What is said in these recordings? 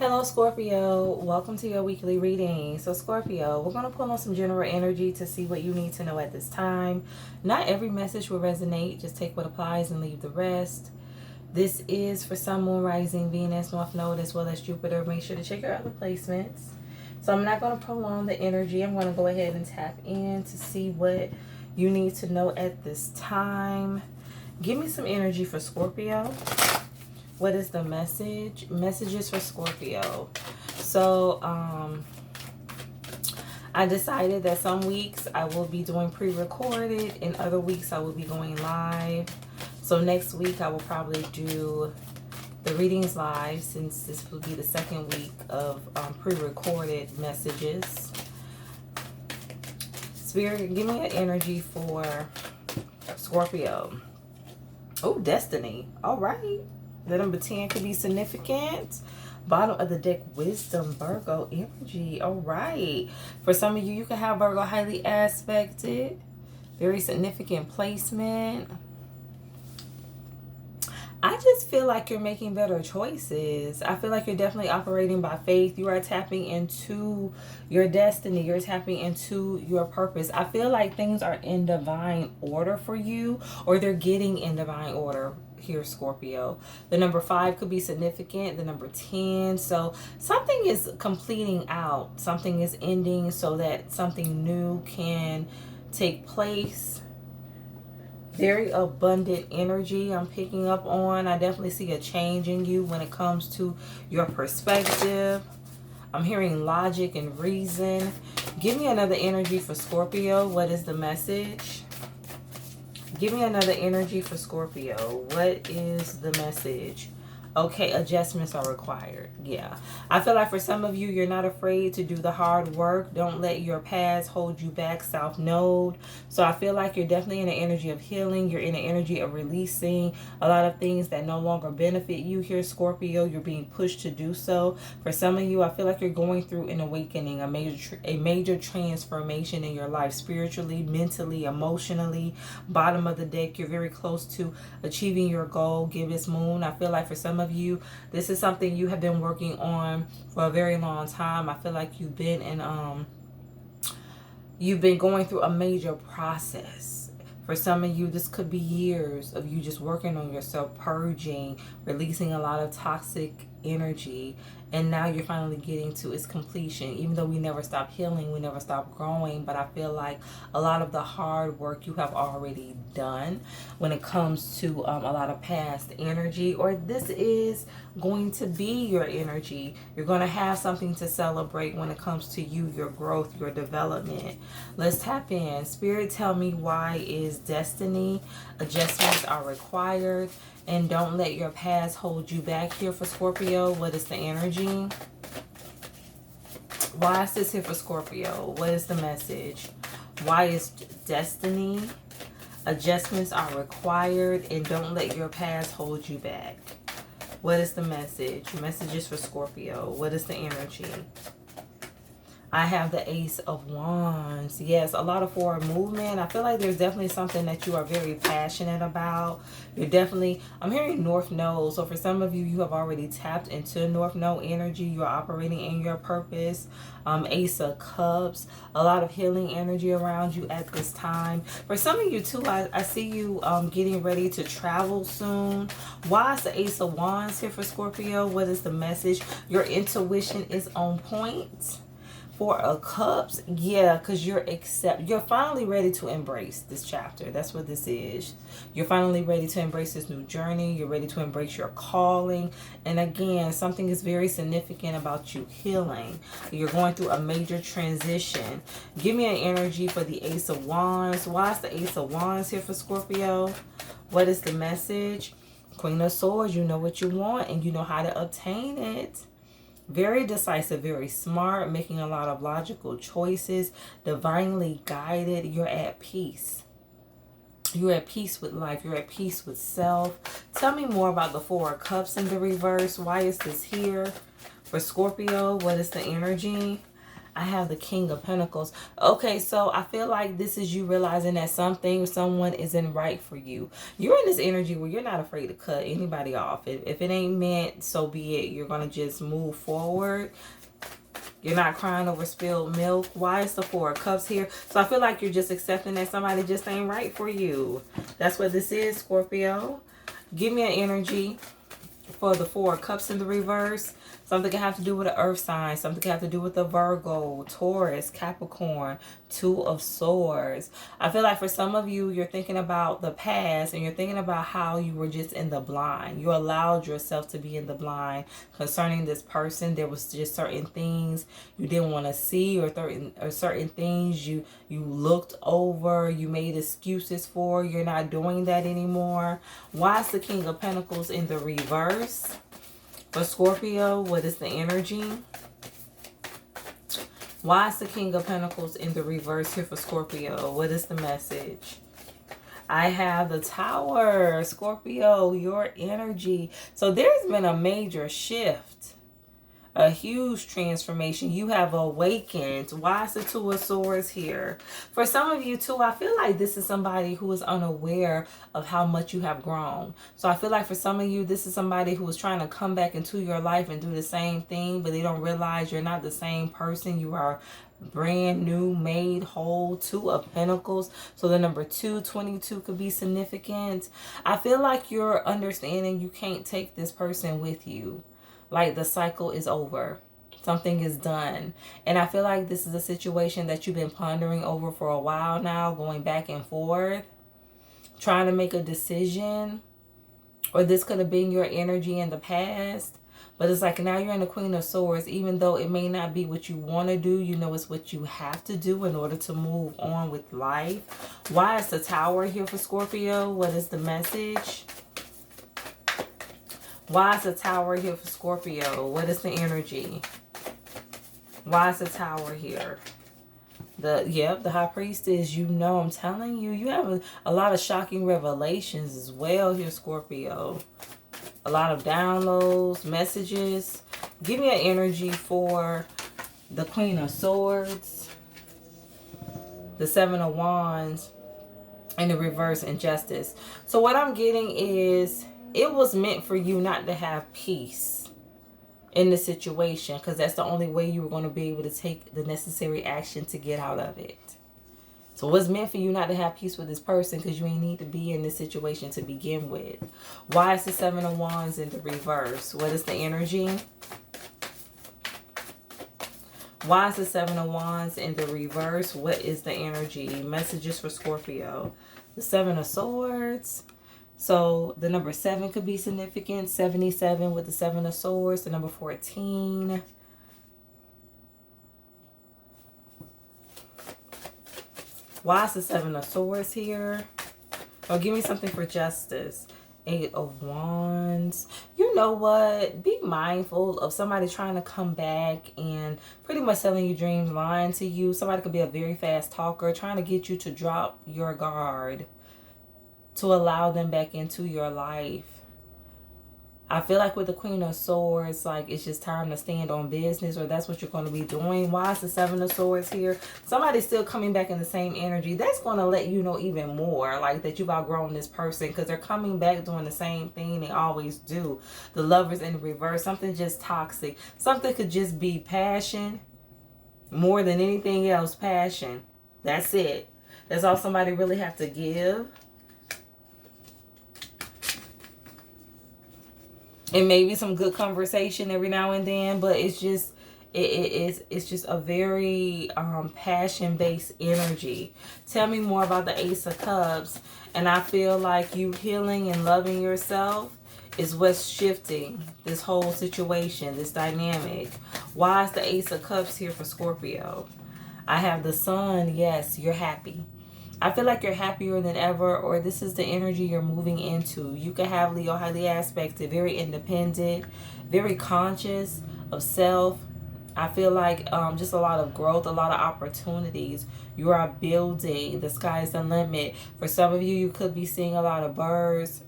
Hello Scorpio, welcome to your weekly reading. So Scorpio, we're going to pull on some general energy to see what you need to know at this time. Not every message will resonate, just take what applies and leave the rest. This is for Sun, Moon, Rising, Venus, North Node, as well as Jupiter. Make sure to check your other placements. So I'm not going to prolong the energy. I'm going to go ahead and tap in to see what you need to know at this time. Give me some energy for Scorpio. What is the message? Messages for Scorpio. So, I decided that some weeks I will be doing pre-recorded and other weeks I will be going live. So next week I will probably do the readings live, since this will be the second week of pre-recorded messages. Spirit, give me an energy for Scorpio. Oh, Destiny. All right. The number 10 could be significant. Bottom of the deck, Wisdom, Virgo energy. All right. For some of you, you can have Virgo highly aspected. Very significant placement. I just feel like you're making better choices. I feel like you're definitely operating by faith. You are tapping into your destiny. You're tapping into your purpose. I feel like things are in divine order for you, or they're getting in divine order here, Scorpio. The number 5 could be significant. The number 10. So something is completing out. Something is ending so that something new can take place. Very abundant energy I'm picking up on. I definitely see a change in you when it comes to your perspective. I'm hearing logic and reason. Give me another energy for Scorpio. What is the message? Give me another energy for Scorpio. What is the message? Okay, adjustments are required. Yeah. I feel like for some of you, you're not afraid to do the hard work. Don't let your past hold you back, South Node. So I feel like you're definitely in the energy of healing. You're in the energy of releasing a lot of things that no longer benefit you here, Scorpio. You're being pushed to do so. For some of you, I feel like you're going through an awakening, a major transformation in your life, spiritually, mentally, emotionally. Bottom of the deck, you're very close to achieving your goal. Gibbous Moon. I feel like for some of you, this is something you have been working on for a very long time. I feel like you've been going through a major process. For some of you, this could be years of you just working on yourself, purging, releasing a lot of toxic energy, and now you're finally getting to its completion. Even though we never stop healing, we never stop growing, but I feel like a lot of the hard work you have already done when it comes to a lot of past energy, or this is going to be your energy. You're going to have something to celebrate when it comes to you, your growth, your development. Let's tap in. Spirit, tell me, why is destiny? Adjustments are required. And don't let your past hold you back here for Scorpio. What is the energy? Why is this here for Scorpio? What is the message? Why is destiny? Adjustments are required. And don't let your past hold you back. What is the message? Messages for Scorpio. What is the energy? I have the Ace of Wands. Yes, a lot of forward movement. I feel like there's definitely something that you are very passionate about. You're definitely, I'm hearing North Node. So for some of you, you have already tapped into North Node energy. You're operating in your purpose. Ace of Cups. A lot of healing energy around you at this time. For some of you too, I see you getting ready to travel soon. Why is the Ace of Wands here for Scorpio? What is the message? Your intuition is on point. Four of Cups, yeah, because you're finally ready to embrace this chapter. That's what this is. You're finally ready to embrace this new journey. You're ready to embrace your calling. And again, something is very significant about you healing. You're going through a major transition. Give me an energy for the Ace of Wands. Why is the Ace of Wands here for Scorpio? What is the message? Queen of Swords, you know what you want and you know how to obtain it. Very decisive, very smart, making a lot of logical choices, divinely guided. You're at peace. You're at peace with life. You're at peace with self. Tell me more about the Four of Cups in the reverse. Why is this here for Scorpio? What is the energy? I have the King of Pentacles. Okay, so I feel like this is you realizing that something or someone isn't right for you. You're in this energy where you're not afraid to cut anybody off. If it ain't meant, so be it. You're going to just move forward. You're not crying over spilled milk. Why is the Four of Cups here? So I feel like you're just accepting that somebody just ain't right for you. That's what this is, Scorpio. Give me an energy for the Four of Cups in the reverse. Something can have to do with an earth sign. Something can have to do with the Virgo, Taurus, Capricorn, Two of Swords. I feel like for some of you, you're thinking about the past and you're thinking about how you were just in the blind. You allowed yourself to be in the blind concerning this person. There was just certain things you didn't want to see, or certain things you looked over, you made excuses for. You're not doing that anymore. Why is the King of Pentacles in the reverse? For Scorpio, what is the energy? Why is the King of Pentacles in the reverse here for Scorpio? What is the message? I have the Tower. Scorpio, your energy. So there's been a major shift. A huge transformation. You have awakened. Why is the Two of Swords here? For some of you too, I feel like this is somebody who is unaware of how much you have grown. So I feel like for some of you, this is somebody who is trying to come back into your life and do the same thing, but they don't realize you're not the same person. You are brand new, made whole. Two of Pentacles. So the number 222 could be significant. I feel like you're understanding you can't take this person with you. Like the cycle is over. Something is done. And I feel like this is a situation that you've been pondering over for a while now, going back and forth, trying to make a decision. Or this could have been your energy in the past. But it's like now you're in the Queen of Swords. Even though it may not be what you want to do, you know it's what you have to do in order to move on with life. Why is the Tower here for Scorpio? What is the message? Why is the Tower here for Scorpio? What is the energy? Why is the Tower here? The High Priestess, you know, I'm telling you, you have a lot of shocking revelations as well here, Scorpio. A lot of downloads, messages. Give me an energy for the Queen of Swords, the Seven of Wands, and the reverse Injustice. So what I'm getting is, it was meant for you not to have peace in the situation, because that's the only way you were going to be able to take the necessary action to get out of it. So it was meant for you not to have peace with this person because you ain't need to be in this situation to begin with. Why is the Seven of Wands in the reverse? What is the energy? Why is the Seven of Wands in the reverse? What is the energy? Messages for Scorpio. The Seven of Swords. So the number 7 could be significant. 77 with the Seven of Swords. The number 14. Why is the Seven of Swords here? Oh, give me something for Justice. 8 of Wands. You know what? Be mindful of somebody trying to come back and pretty much selling you dreams, lying to you. Somebody could be a very fast talker, trying to get you to drop your guard, to allow them back into your life. I feel like with the Queen of Swords, like it's just time to stand on business, or that's what you're going to be doing. Why is the Seven of Swords here? Somebody's still coming back in the same energy. That's going to let you know even more, like that you've outgrown this person, because they're coming back doing the same thing they always do. The Lovers in reverse, something just toxic. Something could just be passion, more than anything else, passion. That's it. That's all somebody really have to give. And maybe some good conversation every now and then, but it's just it's just a very passion-based energy. Tell me more about the Ace of Cups. And I feel like you healing and loving yourself is what's shifting this whole situation, this dynamic. Why is the Ace of Cups here for Scorpio? I have the Sun. Yes, you're happy. I feel like you're happier than ever, or this is the energy you're moving into. You can have Leo highly aspected, very independent, very conscious of self. I feel like just a lot of growth, a lot of opportunities. You are building. The sky is the limit. For some of you, you could be seeing a lot of birds.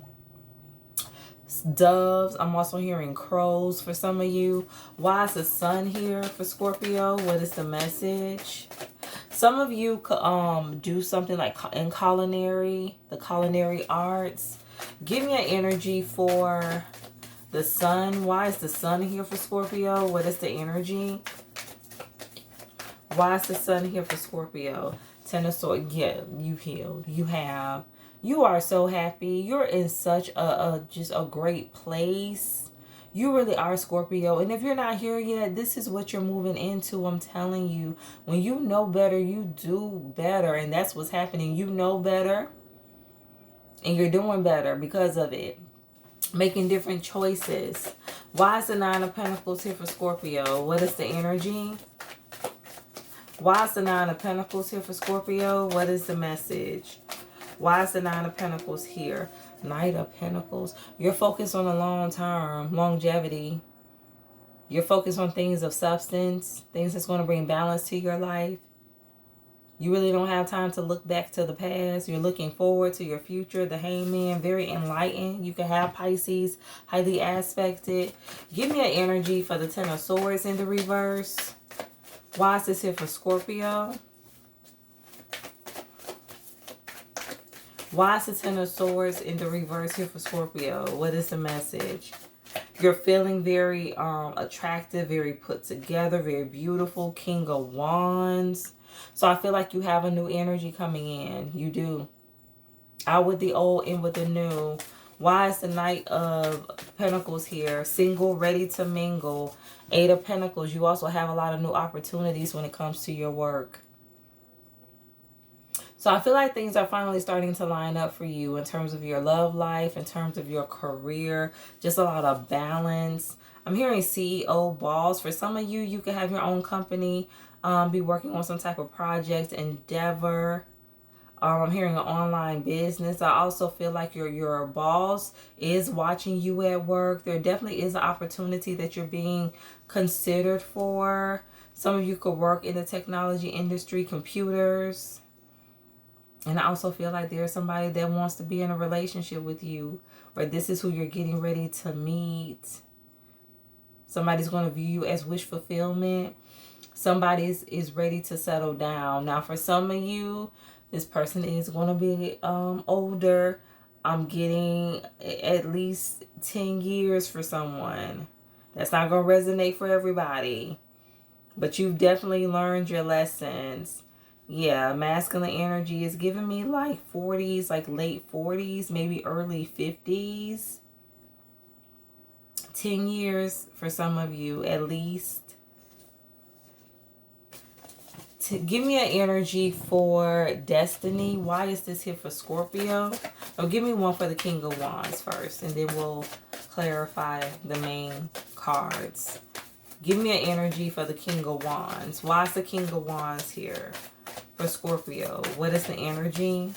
Doves. I'm also hearing crows for some of you. Why is the sun here for Scorpio? What is the message? Some of you could do something like in the culinary arts. Give me an energy for the sun. Why is the sun here for Scorpio? What is the energy? Why is the sun here for Scorpio? Ten of Swords. Yeah, you healed. You have. You are so happy. You're in such just a great place. You really are, Scorpio. And if you're not here yet, this is what you're moving into. I'm telling you. When you know better, you do better. And that's what's happening. You know better. And you're doing better because of it. Making different choices. Why is the Nine of Pentacles here for Scorpio? What is the energy? Why is the Nine of Pentacles here for Scorpio? What is the message? Why is the Nine of Pentacles here? Knight of Pentacles. You're focused on the long term, longevity. You're focused on things of substance, things that's going to bring balance to your life. You really don't have time to look back to the past. You're looking forward to your future. The Hangman, very enlightened. You can have Pisces, highly aspected. Give me an energy for the Ten of Swords in the reverse. Why is this here for Scorpio? Why is the Ten of Swords in the reverse here for Scorpio? What is the message? You're feeling very attractive, very put together, very beautiful. King of Wands. So I feel like you have a new energy coming in. You do. Out with the old, in with the new. Why is the Knight of Pentacles here? Single, ready to mingle. Eight of Pentacles. You also have a lot of new opportunities when it comes to your work. So I feel like things are finally starting to line up for you in terms of your love life, in terms of your career, just a lot of balance. I'm hearing CEO balls. For some of you, you can have your own company, be working on some type of project, endeavor. I'm hearing an online business. I also feel like your boss is watching you at work. There definitely is an opportunity that you're being considered for. Some of you could work in the technology industry, computers. And I also feel like there's somebody that wants to be in a relationship with you, or this is who you're getting ready to meet. Somebody's going to view you as wish fulfillment. Somebody is ready to settle down. Now, for some of you, this person is going to be older. I'm getting at least 10 years for someone. That's not going to resonate for everybody. But you've definitely learned your lessons. Yeah, masculine energy is giving me like 40s, like late 40s, maybe early 50s. 10 years for some of you at least. Give me an energy for destiny. Why is this here for Scorpio? Oh, give me one for the King of Wands first, and then we'll clarify the main cards. Give me an energy for the King of Wands. Why is the King of Wands here for Scorpio? What is the energy?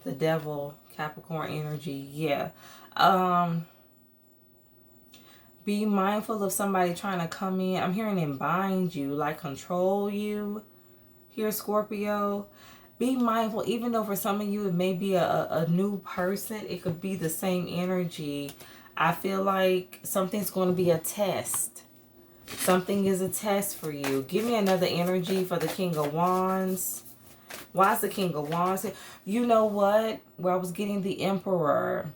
The Devil, Capricorn energy. Yeah. Be mindful of somebody trying to come in. I'm hearing and bind you, like control you here, Scorpio. Be mindful, even though for some of you it may be a new person, it could be the same energy. I feel like something's going to be a test. Something is a test for you. Give me another energy for the King of Wands. Why is the King of Wands here? You know what? Where I was getting the Emperor.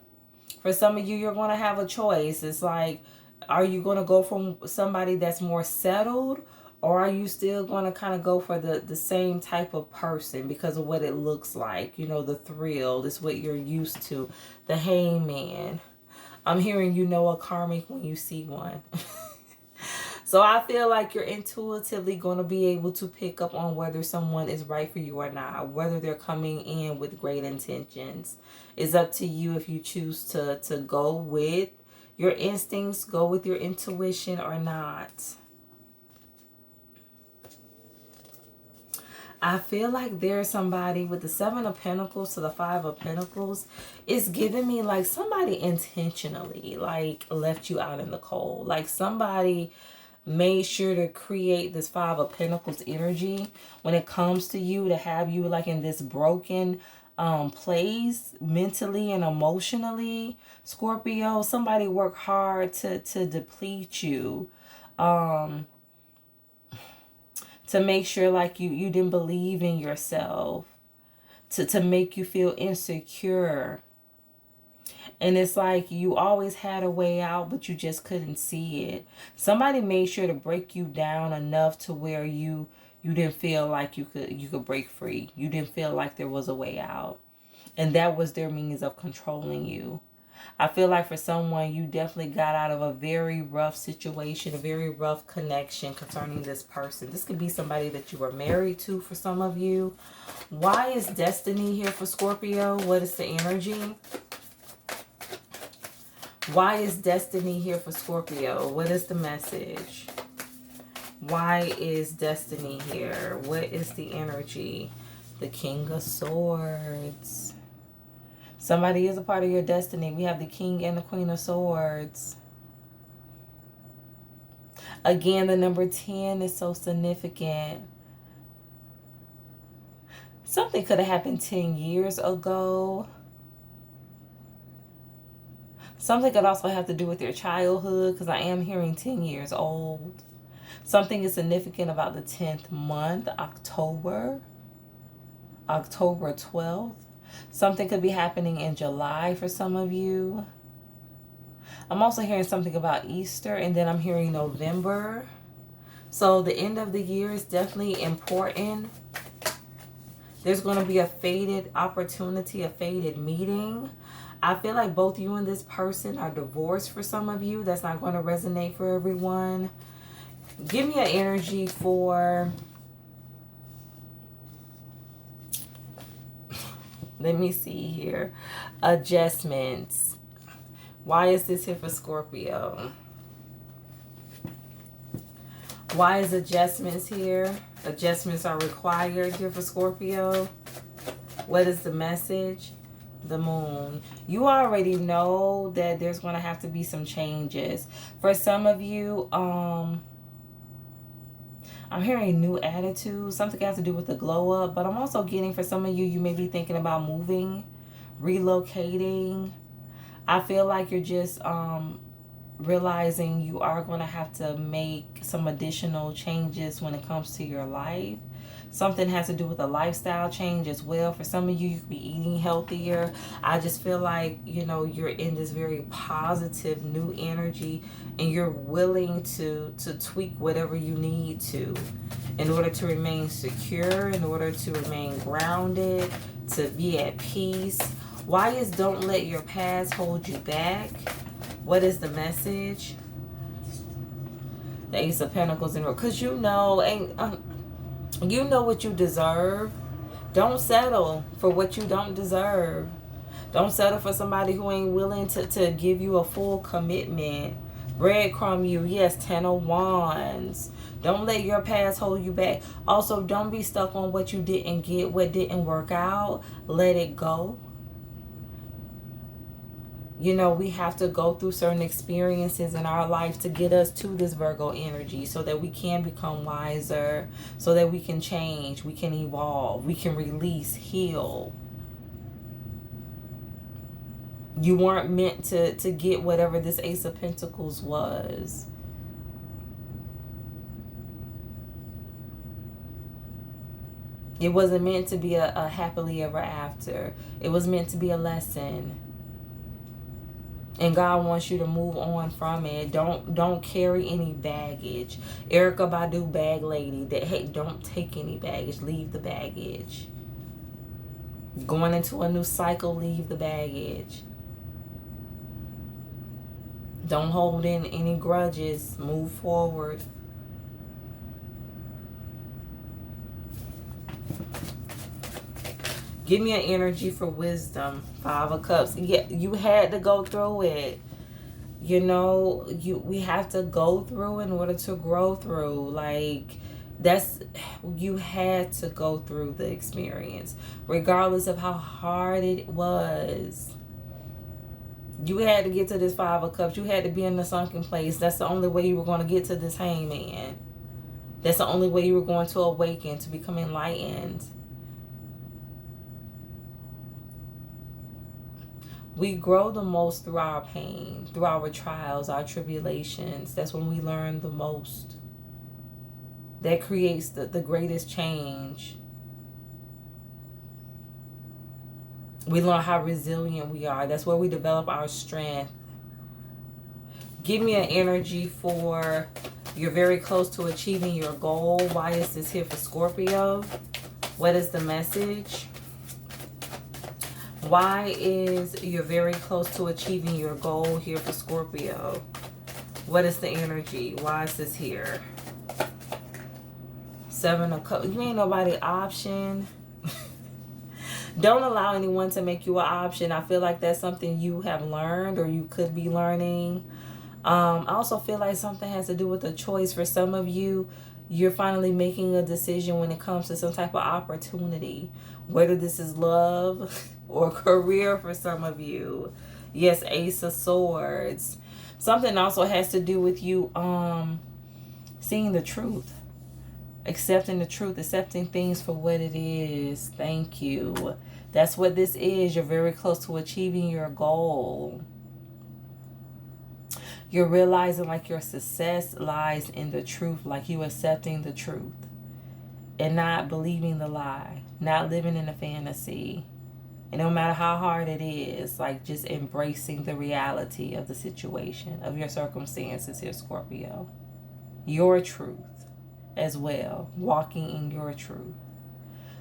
For some of you, you're going to have a choice. It's like, are you going to go from somebody that's more settled, or are you still going to kind of go for the same type of person because of what it looks like? You know, the thrill is what you're used to. The Hangman. I'm hearing you know a karmic when you see one. So I feel like you're intuitively going to be able to pick up on whether someone is right for you or not, whether they're coming in with great intentions. It's up to you if you choose to go with your instincts, go with your intuition or not. I feel like there's somebody with the Seven of Pentacles to the Five of Pentacles. It's giving me like somebody intentionally like left you out in the cold. Like somebody made sure to create this Five of Pentacles energy when it comes to you, to have you like in this broken place mentally and emotionally, Scorpio. Somebody worked hard to deplete you, to make sure like you didn't believe in yourself, to make you feel insecure. And it's like you always had a way out, but you just couldn't see it. Somebody made sure to break you down enough to where you didn't feel like you could break free. You didn't feel like there was a way out. And that was their means of controlling you. I feel like for someone, you definitely got out of a very rough situation, a very rough connection concerning this person. This could be somebody that you were married to for some of you. Why is destiny here for Scorpio? What is the energy? Why is destiny here for Scorpio? What is the message? Why is destiny here? What is the energy? The King of Swords. Somebody is a part of your destiny. We have the King and the Queen of Swords. Again, the number 10 is so significant. Something could have happened 10 years ago. Something could also have to do with your childhood, because I am hearing 10 years old. Something is significant about the 10th month, October 12th. Something could be happening in July for some of you. I'm also hearing something about Easter, and then I'm hearing November. So the end of the year is definitely important. There's going to be a fated opportunity, a fated meeting. I feel like both you and this person are divorced for some of you. That's not going to resonate for everyone. Give me an energy for... Let me see here. Adjustments. Why is this here for Scorpio? Why is adjustments here? Adjustments are required here for Scorpio. What is the message? The Moon. You already know that there's going to have to be some changes. For some of you, I'm hearing new attitudes. Something has to do with the glow up. But I'm also getting, for some of you, you may be thinking about moving, relocating. I feel like you're just realizing you are going to have to make some additional changes when it comes to your life. Something has to do with a lifestyle change as well. For some of you, you could be eating healthier. I just feel like, you know, you're in this very positive new energy, and you're willing to tweak whatever you need to in order to remain secure, in order to remain grounded, to be at peace. Why is don't let your past hold you back? What is the message? The Ace of Pentacles in row. Because you know, you know what you deserve. Don't settle for what you don't deserve. Don't settle for somebody who ain't willing to give you a full commitment. Breadcrumb you. Yes, 10 of Wands. Don't let your past hold you back. Also, don't be stuck on what you didn't get, what didn't work out. Let it go. You know, we have to go through certain experiences in our life to get us to this Virgo energy so that we can become wiser, so that we can change, we can evolve, we can release, heal. You weren't meant to get whatever this Ace of Pentacles was. It wasn't meant to be a happily ever after. It was meant to be a lesson. And God wants you to move on from it. Don't carry any baggage. Erykah Badu, bag lady. That, hey, don't take any baggage. Leave the baggage. Going into a new cycle, leave the baggage. Don't hold in any grudges. Move forward. Give me an energy for wisdom. 5 of Cups. Yeah, you had to go through it. You know, we have to go through in order to grow through. Like, you had to go through the experience, regardless of how hard it was. You had to get to this 5 of Cups. You had to be in the sunken place. That's the only way you were going to get to this Hangman. That's the only way you were going to awaken, to become enlightened. We grow the most through our pain, through our trials, our tribulations. That's when we learn the most. That creates the greatest change. We learn how resilient we are. That's where we develop our strength. Give me an energy for you're very close to achieving your goal. Why is this here for Scorpio? What is the message? Why is you're very close to achieving your goal here for Scorpio? What is the energy? Why is this here? Seven of Cups. You ain't nobody option. Don't allow anyone to make you an option. I feel like that's something you have learned or you could be learning. I also feel like something has to do with a choice. For some of you, you're finally making a decision when it comes to some type of opportunity. Whether this is love or career for some of you. Yes, Ace of Swords. Something also has to do with you seeing the truth. Accepting the truth. Accepting things for what it is. Thank you. That's what this is. You're very close to achieving your goal. You're realizing like your success lies in the truth. Like you accepting the truth. And not believing the lie. Not living in a fantasy. And no matter how hard it is, like just embracing the reality of the situation, of your circumstances here, Scorpio. Your truth as well. Walking in your truth.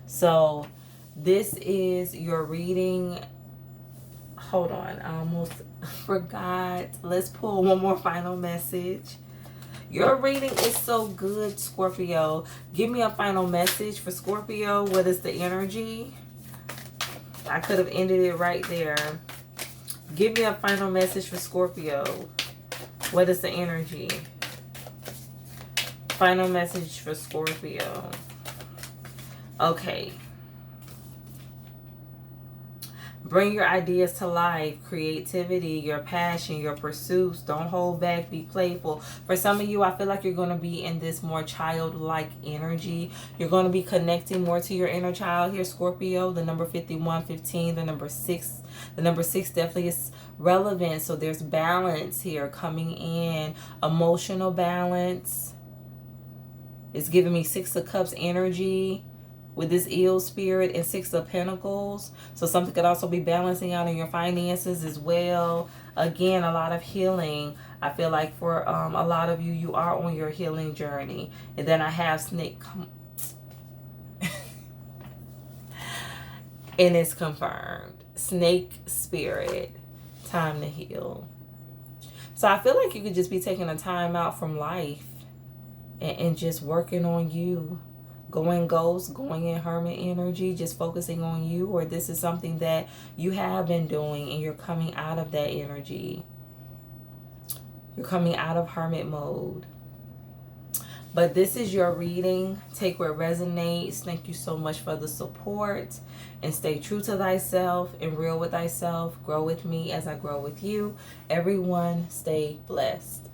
So this is your reading. Hold on. I almost forgot. Let's pull one more final message. Your reading is so good, Scorpio. Give me a final message for Scorpio. What is the energy? I could have ended it right there. Give me a final message for Scorpio. What is the energy? Final message for Scorpio. Okay. Bring your ideas to life, creativity, your passion, your pursuits. Don't hold back, be playful. For some of you, I feel like you're going to be in this more childlike energy. You're going to be connecting more to your inner child here, Scorpio. The number 5115, the number 6. The number 6 definitely is relevant. So there's balance here coming in. Emotional balance. It's giving me 6 of Cups energy. With this eel spirit and 6 of Pentacles. So something could also be balancing out in your finances as well. Again, a lot of healing. I feel like for a lot of you, you are on your healing journey. And then I have Snake. And it's confirmed. Snake spirit. Time to heal. So I feel like you could just be taking a time out from life. And just working on you. Going ghost, going in hermit energy, just focusing on you, or this is something that you have been doing and you're coming out of that energy. You're coming out of hermit mode. But this is your reading. Take what resonates. Thank you so much for the support. And stay true to thyself and real with thyself. Grow with me as I grow with you. Everyone, stay blessed.